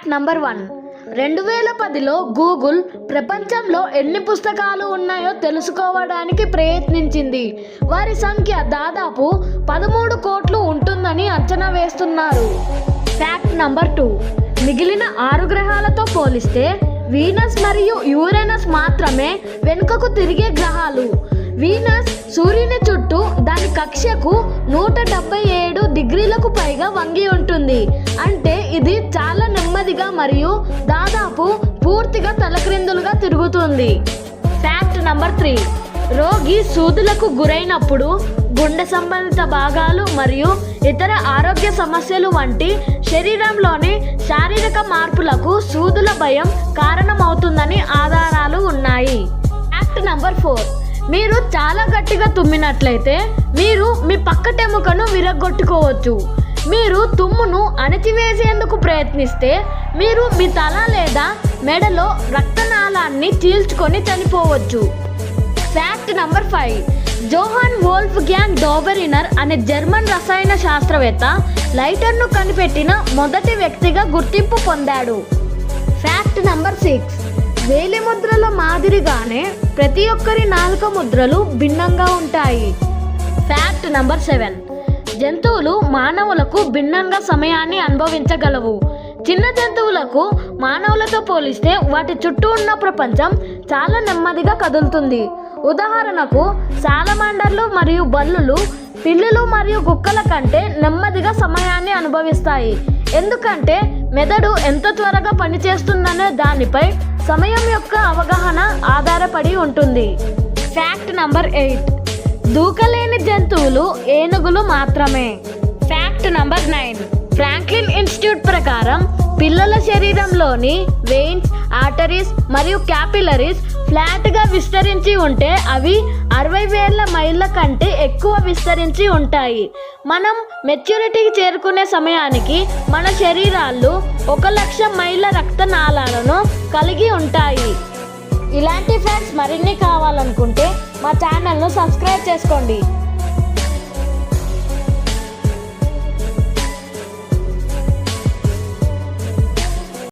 Fact number 1. 2010లో Google ప్రపంచంలో ఎన్ని పుస్తకాలు ఉన్నాయో తెలుసుకోవడానికి ప్రయత్నించింది. వారి సంఖ్య దాదాపు 13 కోట్లు ఉంటుందని అంచనా వేస్తున్నారు. Fact number 2. మిగిలిన 6 గ్రహాలతో పోలిస్తే వీనస్ మరియు యురేనస్ మాత్రమే వెనుకకు తిరిగే గ్రహాలు. వీనస్ సూర్యుని చుట్టూ దాని కక్ష్యకు 177 డిగ్రీలకు పైగా వంగి ఉంటుంది. అంటే ఇది చాలా నెమ్మదిగా మరియు దాదాపు పూర్తిగా తలక్రిందులుగా తిరుగుతుంది. Fact number 3. రోగి సూదులకు గురైనప్పుడు గుండె సంబంధిత భాగాలు మరియు ఇతర ఆరోగ్య సమస్యలు వంటి శరీరంలోని శారీరక మార్పులకు సూదుల భయం కారణమవుతుందని ఆధారాలు ఉన్నాయి. Fact number 4. మీరు చాలా గట్టిగా తుమ్మినట్లయితే మీరు మీ పక్కటెముకను విరగ్గొట్టుకోవచ్చు. మీరు తుమ్మును అణచివేసేందుకు ప్రయత్నిస్తే మీరు మీ తల లేదా మెడలో రక్తనాళాన్ని చీల్చుకొని చనిపోవచ్చు. Fact number 5. Johann Wolfgang Dobereiner అనే జర్మన్ రసాయన శాస్త్రవేత్త లైటర్ను కనిపెట్టిన మొదటి వ్యక్తిగా గుర్తింపు పొందాడు. Fact number 6. వేలి ముద్రల మాదిరిగానే ప్రతి ఒక్కరి నాలుక ముద్రలు భిన్నంగా ఉంటాయి. Fact number 7. జంతువులు మానవులకు భిన్నంగా సమయాన్ని అనుభవించగలవు. చిన్న జంతువులకు మానవులతో పోలిస్తే వాటి చుట్టూ ఉన్న ప్రపంచం చాలా నెమ్మదిగా కదులుతుంది. ఉదాహరణకు సాలమాండర్లు మరియు బల్లులు పిల్లులు మరియు కుక్కల కంటే నెమ్మదిగా సమయాన్ని అనుభవిస్తాయి. ఎందుకంటే మెదడు ఎంత త్వరగా పనిచేస్తుందనే దానిపై సమయం యొక్క అవగాహన ఆధారపడి ఉంటుంది. Fact number 8. దూకలేని జంతువులు ఏనుగులు మాత్రమే. Fact number 9. ఫ్రాంక్లిన్ ఇన్స్టిట్యూట్ ప్రకారం పిల్లల శరీరంలోని వెయిన్స్, ఆర్టరీస్ మరియు క్యాపిలరీస్ ఫ్లాట్గా విస్తరించి ఉంటే అవి 60,000 మైళ్ళ కంటే ఎక్కువ విస్తరించి ఉంటాయి. మనం మెచ్యూరిటీకి చేరుకునే సమయానికి మన శరీరాలు 1,00,000 మైళ్ళ రక్తనాళాలను కలిగి ఉంటాయి. ఇలాంటి ఫ్యాక్ట్స్ మరిన్ని కావాలనుకుంటే మా ఛానల్ను సబ్స్క్రైబ్ చేసుకోండి.